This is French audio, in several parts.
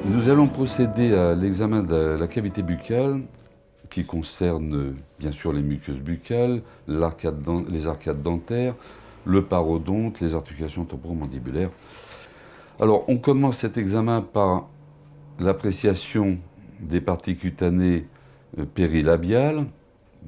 Nous allons procéder à l'examen de la cavité buccale qui concerne bien sûr les muqueuses buccales, les arcades dentaires, le parodonte, les articulations temporomandibulaires. Alors on commence cet examen par l'appréciation des parties cutanées périlabiales,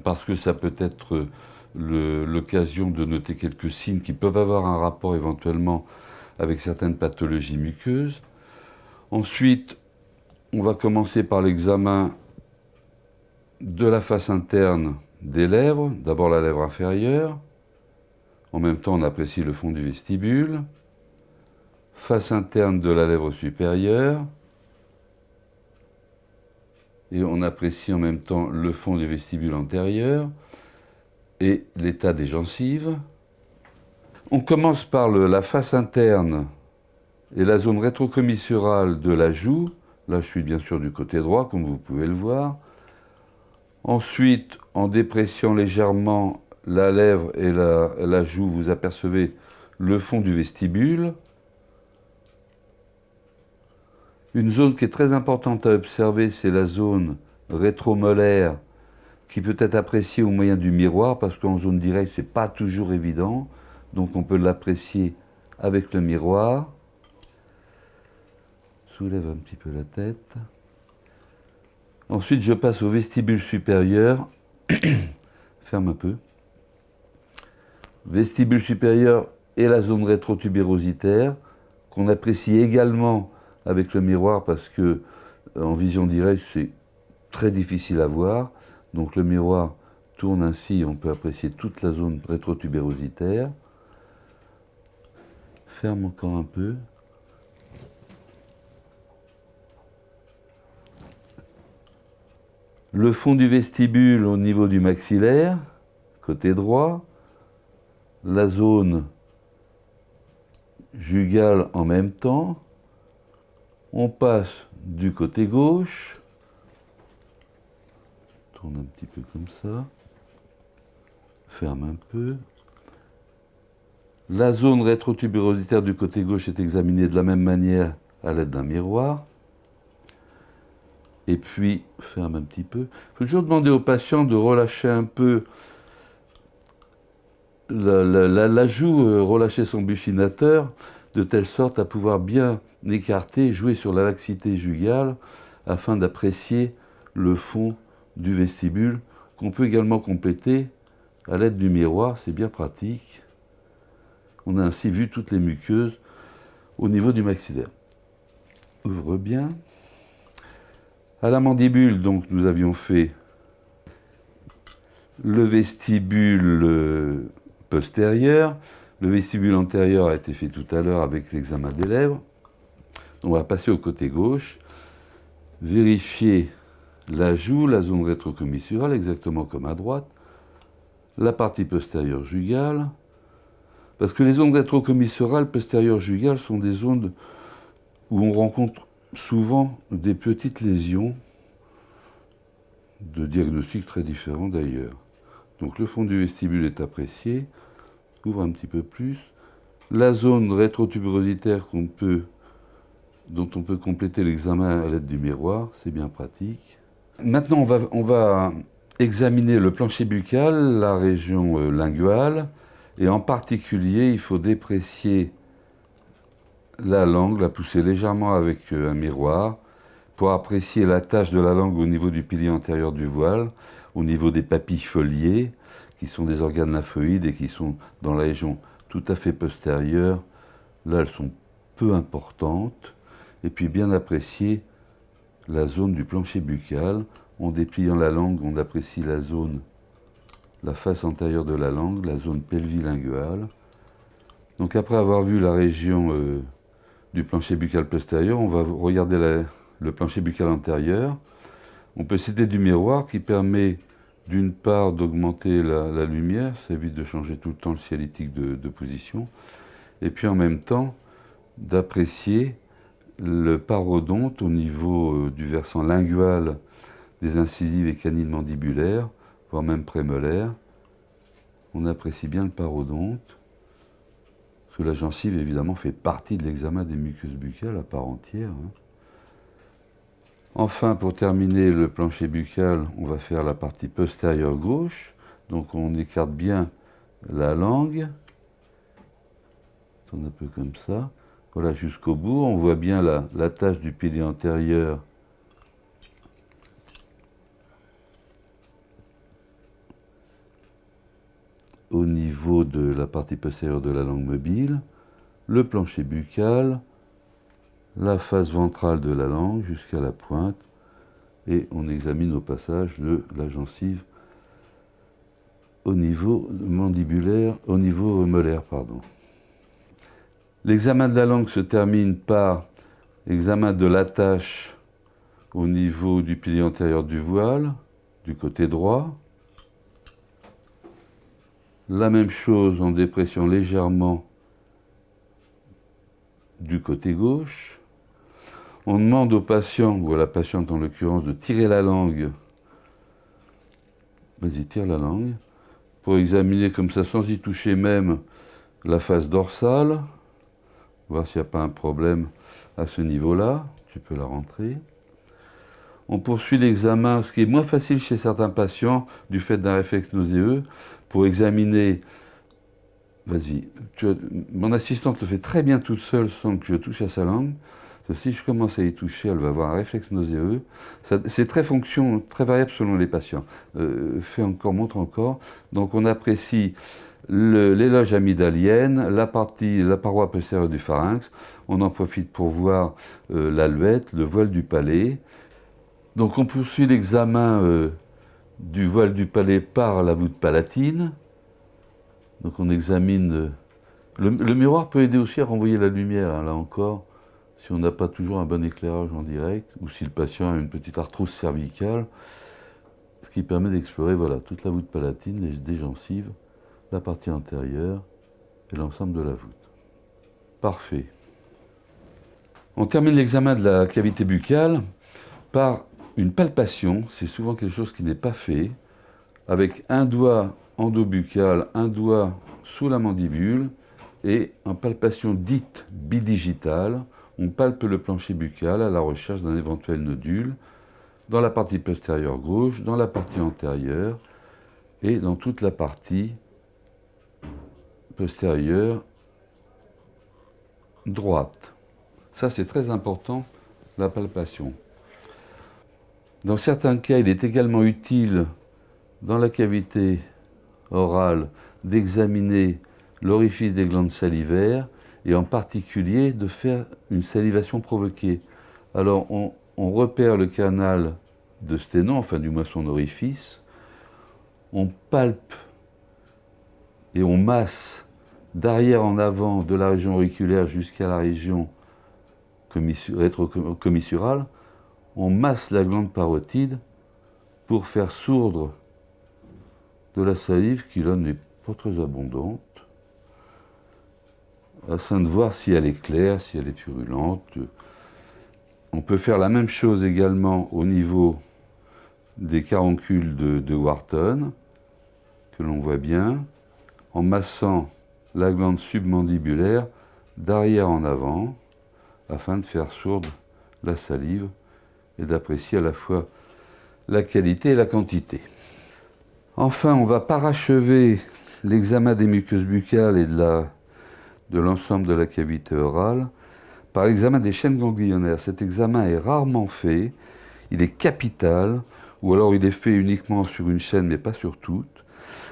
parce que ça peut être l'occasion de noter quelques signes qui peuvent avoir un rapport éventuellement avec certaines pathologies muqueuses. Ensuite, on va commencer par l'examen de la face interne des lèvres. D'abord la lèvre inférieure. En même temps, on apprécie le fond du vestibule. Face interne de la lèvre supérieure. Et on apprécie en même temps le fond du vestibule antérieur et l'état des gencives. On commence par la face interne et la zone rétrocommissurale de la joue. Là, je suis bien sûr du côté droit, comme vous pouvez le voir. Ensuite, en dépressant légèrement la lèvre et la joue, vous apercevez le fond du vestibule. Une zone qui est très importante à observer, c'est la zone rétromolaire, qui peut être appréciée au moyen du miroir, parce qu'en zone directe, ce n'est pas toujours évident. Donc on peut l'apprécier avec le miroir. Soulève un petit peu la tête. Ensuite, je passe au vestibule supérieur. Ferme un peu. Vestibule supérieur et la zone rétrotubérositaire, qu'on apprécie également avec le miroir parce que en vision directe, c'est très difficile à voir. Donc le miroir tourne ainsi, on peut apprécier toute la zone rétrotubérositaire. Ferme encore un peu. Le fond du vestibule au niveau du maxillaire, côté droit. La zone jugale en même temps. On passe du côté gauche. Tourne un petit peu comme ça. Ferme un peu. La zone rétrotubérositaire du côté gauche est examinée de la même manière à l'aide d'un miroir. Et puis, ferme un petit peu. Il faut toujours demander au patient de relâcher un peu la joue, relâcher son buccinateur, de telle sorte à pouvoir bien écarter, jouer sur la laxité jugale, afin d'apprécier le fond du vestibule, qu'on peut également compléter à l'aide du miroir, c'est bien pratique. On a ainsi vu toutes les muqueuses au niveau du maxillaire. Ouvre bien. À la mandibule, donc, nous avions fait le vestibule postérieur. Le vestibule antérieur a été fait tout à l'heure avec l'examen des lèvres. On va passer au côté gauche. Vérifier la joue, la zone rétrocommissurale, exactement comme à droite. La partie postérieure jugale. Parce que les zones rétrocommissurales, postérieures jugales, sont des zones où on rencontre souvent des petites lésions de diagnostic très différents d'ailleurs. Donc le fond du vestibule est apprécié. Ouvre un petit peu plus. La zone rétrotubérositaire dont on peut compléter l'examen à l'aide du miroir, c'est bien pratique. Maintenant, on va examiner le plancher buccal, la région linguale, et en particulier, il faut déprécier la langue, la pousser légèrement avec un miroir, pour apprécier la tache de la langue au niveau du pilier antérieur du voile, au niveau des papilles foliées, qui sont des organes lymphoïdes et qui sont dans la région tout à fait postérieure. Là, elles sont peu importantes. Et puis bien apprécier la zone du plancher buccal. En dépliant la langue, on apprécie la zone, la face antérieure de la langue, la zone pelvilinguale. Donc après avoir vu la région du plancher buccal postérieur, on va regarder le plancher buccal antérieur. On peut s'aider du miroir qui permet d'une part d'augmenter la lumière, ça évite de changer tout le temps le cialytique de position, et puis en même temps d'apprécier le parodonte au niveau du versant lingual des incisives et canines mandibulaires, voire même prémolaires. On apprécie bien le parodonte, parce que la gencive évidemment fait partie de l'examen des muqueuses buccales à part entière. Enfin, pour terminer le plancher buccal, on va faire la partie postérieure gauche. Donc on écarte bien la langue. On tourne un peu comme ça. Voilà, jusqu'au bout. On voit bien la tache du pilier antérieur au niveau de la partie postérieure de la langue mobile, le plancher buccal, la face ventrale de la langue jusqu'à la pointe, et on examine au passage la gencive au niveau mandibulaire, au niveau molaire, pardon. L'examen de la langue se termine par l'examen de l'attache au niveau du pilier antérieur du voile, du côté droit. La même chose en dépression légèrement du côté gauche. On demande au patient, ou à la patiente en l'occurrence, de tirer la langue. Vas-y, tire la langue. Pour examiner comme ça, sans y toucher même, la face dorsale. Voir s'il n'y a pas un problème à ce niveau-là. Tu peux la rentrer. On poursuit l'examen, ce qui est moins facile chez certains patients, du fait d'un réflexe nauséeux, pour examiner. Vas-y, mon assistante le fait très bien toute seule sans que je touche à sa langue. Si je commence à y toucher, elle va avoir un réflexe nauséeux. C'est très variable selon les patients. Montre encore. Donc on apprécie l'éloge amygdalienne, la paroi postérieure du pharynx. On en profite pour voir l'aluette, le voile du palais. Donc on poursuit l'examen du voile du palais par la voûte palatine. Donc on examine. Le miroir peut aider aussi à renvoyer la lumière, hein, là encore, si on n'a pas toujours un bon éclairage en direct, ou si le patient a une petite arthrose cervicale, ce qui permet d'explorer voilà, toute la voûte palatine, des gencives, la partie antérieure et l'ensemble de la voûte. Parfait. On termine l'examen de la cavité buccale par une palpation, c'est souvent quelque chose qui n'est pas fait, avec un doigt endobuccal, un doigt sous la mandibule, et en palpation dite bidigitale, on palpe le plancher buccal à la recherche d'un éventuel nodule dans la partie postérieure gauche, dans la partie antérieure et dans toute la partie postérieure droite. Ça, c'est très important, la palpation. Dans certains cas, il est également utile, dans la cavité orale, d'examiner l'orifice des glandes salivaires et en particulier de faire une salivation provoquée. Alors, on repère le canal de Sténon, enfin du moins son orifice, on palpe et on masse d'arrière en avant de la région auriculaire jusqu'à la région rétrocommissurale, on masse la glande parotide pour faire sourdre de la salive qui là n'est pas très abondante, afin de voir si elle est claire, si elle est purulente. On peut faire la même chose également au niveau des caroncules de Wharton, que l'on voit bien, en massant la glande submandibulaire d'arrière en avant, afin de faire sourdre la salive et d'apprécier à la fois la qualité et la quantité. Enfin, on va parachever l'examen des muqueuses buccales et de l'ensemble de la cavité orale par l'examen des chaînes ganglionnaires. Cet examen est rarement fait, il est capital, ou alors il est fait uniquement sur une chaîne mais pas sur toutes.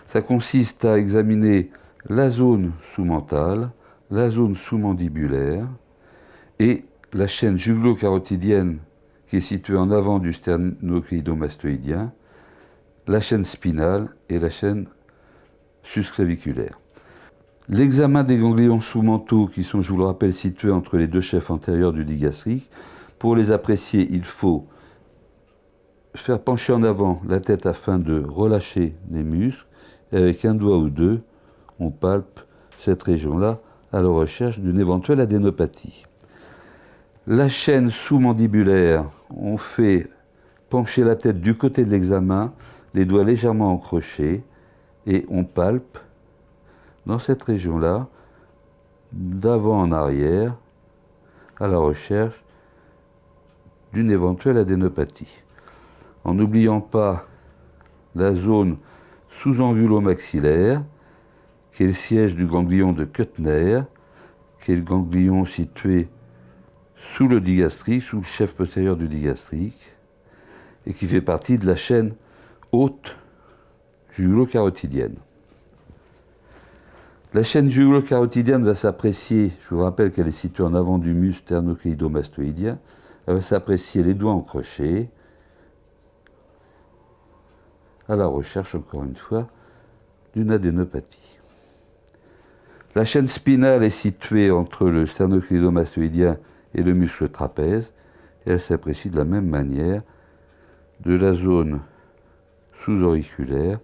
Ça consiste à examiner la zone sous-mentale, la zone sous-mandibulaire et la chaîne juglo-carotidienne qui est située en avant du sternocleidomastoïdien, la chaîne spinale et la chaîne susclaviculaire. L'examen des ganglions sous-mentaux, qui sont, je vous le rappelle, situés entre les deux chefs antérieurs du lit gastrique, pour les apprécier, il faut faire pencher en avant la tête afin de relâcher les muscles, et avec un doigt ou deux, on palpe cette région-là à la recherche d'une éventuelle adénopathie. La chaîne sous-mandibulaire, on fait pencher la tête du côté de l'examen, les doigts légèrement encrochés, et on palpe dans cette région-là, d'avant en arrière, à la recherche d'une éventuelle adénopathie. En n'oubliant pas la zone sous-envulo-maxillaire, qui est le siège du ganglion de Kuttner, qui est le ganglion situé sous le digastrique, sous le chef postérieur du digastrique, et qui fait partie de la chaîne haute jugulo-carotidienne. La chaîne jugulo-carotidienne va s'apprécier, je vous rappelle qu'elle est située en avant du muscle sternocléido-mastoïdien, elle va s'apprécier les doigts en crochet, à la recherche, encore une fois, d'une adénopathie. La chaîne spinale est située entre le sternocléido-mastoïdien et le muscle trapèze, et elle s'apprécie de la même manière de la zone sous-auriculaire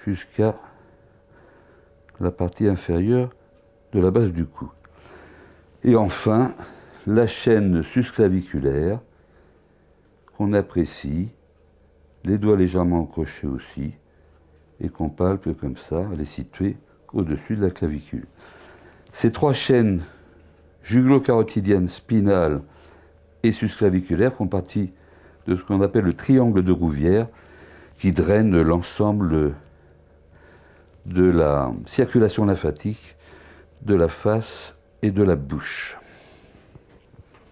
jusqu'à la partie inférieure de la base du cou. Et enfin, la chaîne susclaviculaire qu'on apprécie, les doigts légèrement encrochés aussi, et qu'on palpe comme ça, elle est située au-dessus de la clavicule. Ces trois chaînes jugulo-carotidienne, spinale et susclaviculaire font partie de ce qu'on appelle le triangle de Rouvière, qui draine l'ensemble de la circulation lymphatique de la face et de la bouche.